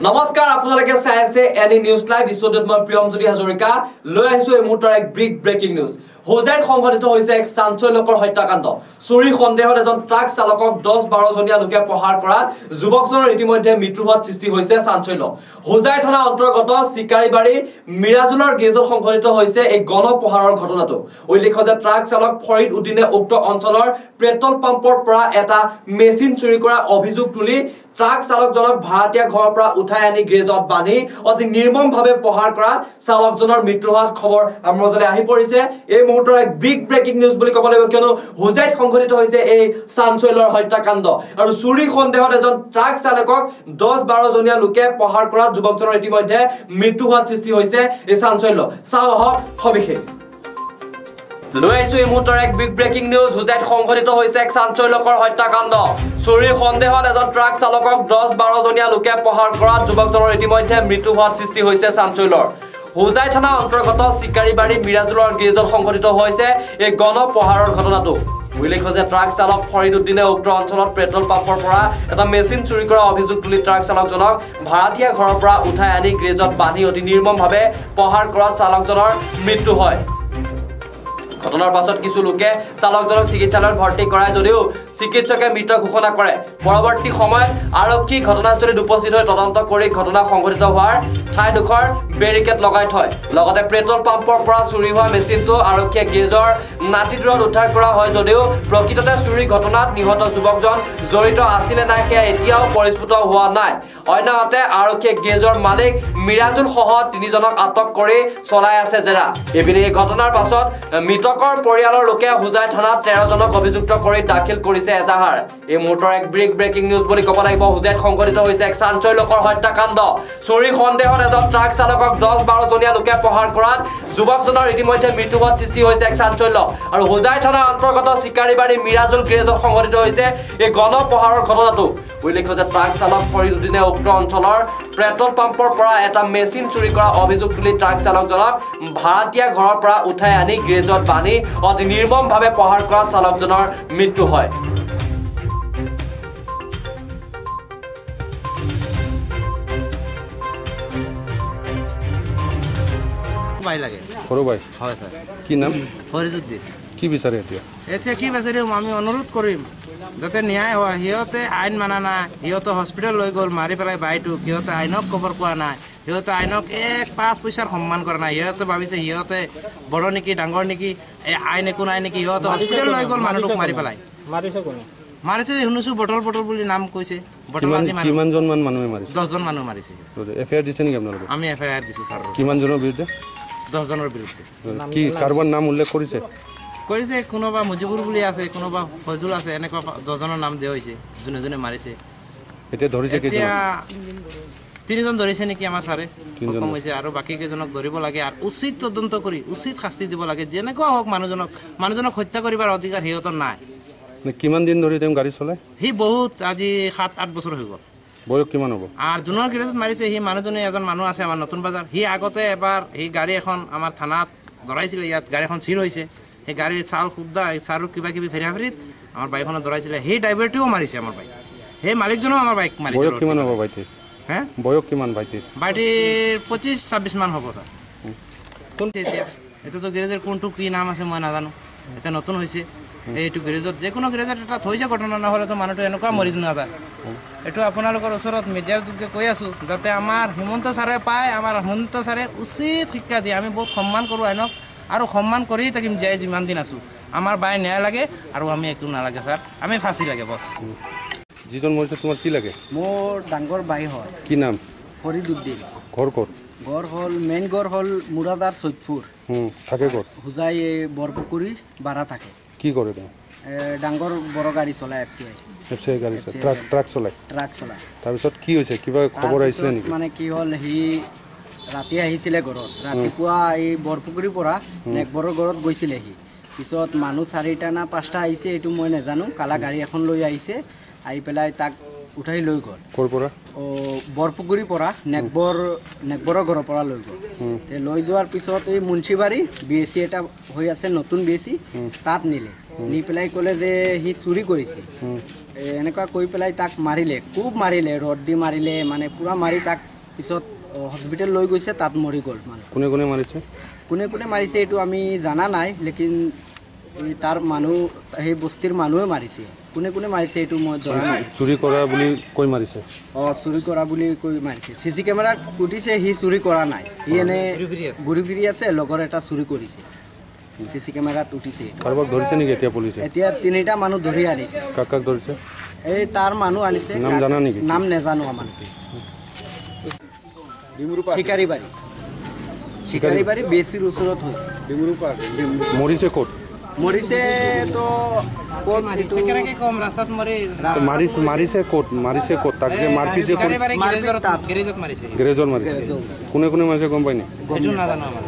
নমস্কাৰ আপোনালোকে চাই আছে এনি নিউজ লাইভ ইষ্টুডিঅত মই প্ৰিয়মজ্যোতি হাজৰিকা লৈ আহিছো এই মুহূৰ্তৰ এক ব্ৰেকিং নিউজ হোজাইত সংঘটিত হৈছে এক চাঞ্চল্যকৰ হত্যাকাণ্ড চুৰি সন্দেহত এজন ট্ৰাক চালকক 10-12 জনীয়া লোকে প্ৰহাৰ কৰা যুৱকজনৰ ইতিমধ্যে মৃত্যু হোৱাৰ সৃষ্টি হৈছে চাঞ্চল্য হোজাই থানা অন্তৰ্গত চিকাৰীবাৰী মিৰাজুলৰ গেজত সংঘটিত হৈছে এই গণপ্ৰহাৰৰ ঘটনাটো উল্লেখ্য যে ট্ৰাক চালক ফৰিদ উদ্দিনে উক্ত অঞ্চলৰ পেট্ৰল পাম্পৰ পৰা এটা মেচিন চুৰি কৰা অভিযোগ তুলি ট্ৰাক চালকজনক ভাড়াতীয়া ঘৰৰ পৰা উঠাই আনি গ্ৰেজত বান্ধি অতি নিৰ্মমভাৱে প্ৰহাৰ কৰা চালকজনৰ মৃত্যু হোৱাৰ খবৰ আমাৰ মাজলৈ আহি পৰিছে এই মুহূৰ্তৰ এক ব্ৰেকিং নিউজ বুলি ক'ব লাগিব কিয়নো হোজাইত সংঘটিত হৈছে এই চাঞ্চল্যৰ হত্যাকাণ্ড আৰু চুৰি সন্দেহত এজন ট্ৰাক চালকক 10-12 জনীয়া লোকে প্ৰহাৰ কৰা যুৱকজনৰ ইতিমধ্যে মৃত্যু হোৱাৰ সৃষ্টি হৈছে এই চাঞ্চল্য চাও আহক সবিশেষ লৈ আহিছো এই মুহূৰ্তৰ এক ব্ৰেকিং নিউজ হোজাইত সংঘটিত হৈছে এক চাঞ্চল্যকৰ হত্যাকাণ্ড চুৰি সন্দেহত এজন ট্ৰাক চালকক 10-12 জনীয়া লোকে প্ৰহাৰ কৰা যুৱকজনৰ ইতিমধ্যে মৃত্যু হোৱাৰ সৃষ্টি হৈছে চাঞ্চল্যৰ হোজাই থানা অন্তৰ্গত চিকাৰীবাৰী মিৰাজুলৰ গেজত সংঘটিত হৈছে এই গণপ্ৰহাৰৰ ঘটনাটো উল্লেখ্য যে ট্ৰাক চালক ফৰিদ উদ্দিনে উক্ত অঞ্চলত পেট্ৰল পাম্পৰ পৰা এটা মেচিন চুৰি কৰা অভিযোগ তুলি ট্ৰাক চালকজনক ভাড়াতীয়া ঘৰৰ পৰা উঠাই আনি গ্ৰেজত বান্ধি অতি নিৰ্মমভাৱে প্ৰহাৰ কৰাত চালকজনৰ মৃত্যু হয় ঘটনাৰ পাছত কিছু লোকে চালকজনক চিকিৎসালয়ত ভৰ্তি কৰায় যদিও চিকিৎসকে মৃত ঘোষণা কৰে পৰৱৰ্তী সময়ত আৰক্ষী ঘটনাস্থলীত উপস্থিত হৈ তদন্ত কৰি ঘটনা সংঘটিত হোৱাৰ ঠাইডোখৰ বেৰিকেড লগাই থয় লগতে পেট্ৰল পাম্পৰ পৰা চুৰি হোৱা মেচিনটো আৰক্ষীয়ে গেজৰ নাটিদূৰত উদ্ধাৰ কৰা হয় যদিও প্ৰকৃততে চুৰি ঘটনাত নিহত যুৱকজন জড়িত আছিলে নাই সেয়া এতিয়াও পৰিস্ফুট হোৱা নাই অন্যহাতে আৰক্ষীয়ে গেজৰ মালিক মিৰাজুল সহ 3 জনক আটক কৰি চলাই আছে জেৰা এপিনে এই ঘটনাৰ পাছত মৃতকৰ পৰিয়ালৰ লোকে হোজাই থানাত 13 জনক অভিযুক্ত কৰি দাখিল কৰিছে এজাহাৰ এই মুহূৰ্তৰ এক ব্ৰেকিং নিউজ বুলি ক'ব লাগিব হোজাইত সংঘটিত হৈছে এক চাঞ্চল্যকৰ হত্যাকাণ্ড চুৰি সন্দেহত এজন ট্ৰাক চালকক 10-12 জনীয়া লোকে প্ৰহাৰ কৰাত যুৱকজনৰ ইতিমধ্যে মৃত্যু হোৱাৰ সৃষ্টি হৈছে এক চাঞ্চল্য আৰু হোজাই থানা অন্তৰ্গত চিকাৰীবাৰী মিৰাজুল গেজত সংঘটিত হৈছে এই গণপ্ৰহাৰৰ ঘটনাটো উল্লেখ্য যে ট্ৰাক চালক ফৰিদ উদ্দিনে উক্ত অঞ্চলৰ পেট্ৰল পাম্পৰ পৰা এটা মেচিন চুৰি কৰা অভিযোগ তুলি ট্ৰাক চালকজনক ভাড়াতীয়া ঘৰৰ পৰা উঠাই আনি গ্ৰেজত বান্ধি অতি নিৰ্মমভাৱে প্ৰহাৰ কৰাত চালকজনৰ মৃত্যু হয় সৰু ভাই হয় স্যাৰ কি নাম ফৰিজউদ্দিন কি বিচাৰে এতিয়া এতিয়া কি বিচাৰিম আমি অনুৰোধ কৰিম যাতে ন্যায় হয় সিহঁতে আইন মানা নাই সিহঁতে হস্পিটেল লৈ গ'ল মাৰি পেলাই বাইটো সিহঁতে আইনক খবৰ কোৱা নাই সিহঁতে আইনক 5 পইচাৰ সন্মান কৰা নাই সিহঁতে ভাবিছে সিহঁতে বড় নেকি ডাঙৰ নেকি এই আইন একো নাই নেকি সিহঁতে হস্পিটেল লৈ গ'ল মানুহটোক মাৰি পেলাই মাৰিছে শুনিছোঁ বটল বুলি নাম কৈছে বটল আজি কিমানজন মানুহে মাৰিছে 10 জন মানুহ মাৰিছে এফআইআৰ দিছে নেকি আপোনালোকে আমি এফআইআৰ দিছোঁ ছাৰ কিমানজনৰ বিৰুদ্ধে 10 জনৰ বিৰুদ্ধে কি কাৰোবাৰ নাম উল্লেখ কৰিছে কোনোবা মুজিবুৰ বুলি আছে কোনোবা ফজুল আছে এনেকুৱা 10 জনৰ নাম দিয়া হৈছে যোনে মাৰিছে এতিয়া ধৰিছে এতিয়া 3 জন ধৰিছে নেকি আমাৰ ছাৰে কম হৈছে আৰু বাকী কেইজনক ধৰিব লাগে আৰু উচিত তদন্ত কৰি উচিত শাস্তি দিব লাগে যেনেকুৱা হওক মানুহজনক হত্যা কৰিবৰ অধিকাৰ সিহঁতৰ নাই কিমান দিন ধৰি তেওঁ গাড়ী চলায় সি বহুত আজি 7-8 বছৰ হৈ গ'ল বয়স কিমান হ'ব আৰু জুনৰ গেৰেজত মাৰিছে সি মানুহজনে এজন মানুহ আছে আমাৰ নতুন বজাৰ সি আগতে এবাৰ সি গাড়ী এখন আমাৰ থানাত ধৰাইছিলে ইয়াত গাড়ীখন চিল হৈছে সেই গাড়ীৰ চাল খুদ্দা চাৰু কিবা ফেৰিত আমাৰ বাইকখনত ধৰাইছিলে সেই ড্ৰাইভাৰটোও মাৰিছে আমাৰ বাইক সেই মালিকজনেও আমাৰ বাইক মাৰিছে বয়স কিমান হ'ব ভাইটিৰ হে বয়স কিমান ভাইটিৰ 25-26 মান হ'ব তাৰ কোন এতিয়াতো গেৰেজৰ কোনটো কি নাম আছে মই নাজানো এতিয়া নতুন হৈছে এইটো গেৰেজত যিকোনো গেৰেজত এটা থৈছে ঘটনা নহ'লেতো মানুহটো এনেকুৱা মৰি নাযায় এইটো আপোনালোকৰ ওচৰত মিডিয়াৰ যোগে কৈ আছোঁ যাতে আমাৰ হিমন্ত ছাৰে পায় আমাৰ হিমন্ত ছাৰে উচিত শিক্ষা দিয়ে আমি বহুত সন্মান কৰোঁ আইনক আৰু সন্মান কৰিয়ে থাকিম যিমান দিন আছোঁ আমাৰ বাই ন্যায় লাগে আৰু আমি একো নালাগে ছাৰ আমি ফাঁচি লাগে বছ যিজন মৰিছে তোমাৰ কি লাগে মোৰ ডাঙৰ বাই হয় কি নাম ফৰিদ উদ্দিন ঘৰ ক'ত ঘৰ হ'ল মেইন ঘৰ হ'ল মুৰাদাৰ চৈদপুৰ থাকে ক'ত হোজাই বৰপুখুৰী বাৰা থাকে কি কৰে তেওঁ ডাঙৰ বড় গাড়ী চলায় এফচিআই গাড়ী ট্ৰাক চলায় তাৰপিছত কি হৈছে কিবা খবৰ আহিছিলে নেকি মানে কি হ'ল সি ৰাতি আহিছিলে ঘৰত ৰাতিপুৱা এই বৰপুখুৰীৰ পৰা নেকবৰৰ ঘৰত গৈছিলে সি পিছত মানুহ 4টা না 5টা আহিছে এইটো মই নাজানো কালা গাড়ী এখন লৈ আহিছে আহি পেলাই তাক উঠাই লৈ গ'ল ক'ৰ পৰা বৰপুখুৰীৰ পৰা নেকবৰৰ ঘৰৰ পৰা লৈ গ'ল লৈ যোৱাৰ পিছত এই মুন্সিবাৰী বিএছচি এটা হৈ আছে নতুন বিএছচি তাত নিলে নি পেলাই ক'লে যে সি চুৰি কৰিছে এনেকুৱা কৈ পেলাই তাক মাৰিলে খুব মাৰিলে ৰড দি মাৰিলে মানে পূৰা মাৰি তাক পিছত হস্পিটেল লৈ গৈছে তাত মৰি গ'ল মানে কোনে মাৰিছে কোনে মাৰিছে এইটো আমি জানা নাই লেকিন তাৰ মানুহ সেই বস্তিৰ মানুহে মাৰিছে কোনে মাৰিছে এইটো মই জনা নাই চুৰি কৰা বুলি কৈ মাৰিছে চুৰি কৰা বুলি কৈ মাৰিছে চিচি কেমেৰাত উঠিছে সি চুৰি কৰা নাই সি এনে ঘূৰি ফিৰি আছে লগৰ এটা চুৰি কৰিছে চিচি কেমেৰাত উঠিছে কাৰোবাক ধৰিছে নেকি এতিয়া পুলিচে এতিয়া 3টা মানুহ ধৰি আনিছে কাক ধৰিছে এই তাৰ মানুহ আনিছে নাম জানা নেকি নাম নেজানো আমাৰ শিকাৰীবাৰী বেছিৰ ওচৰত হয় মৰিছে ক'ত মৰিছে তো ক'ত একেলগে কম ৰাস্তাত মৰি মাৰিছে ক'ত তাক যে মাৰিছে গেৰেজত মাৰিছে গেৰেজত মাৰিছে কোনে মাৰিছে গম পাই নে এইটো নাজানো আমাৰ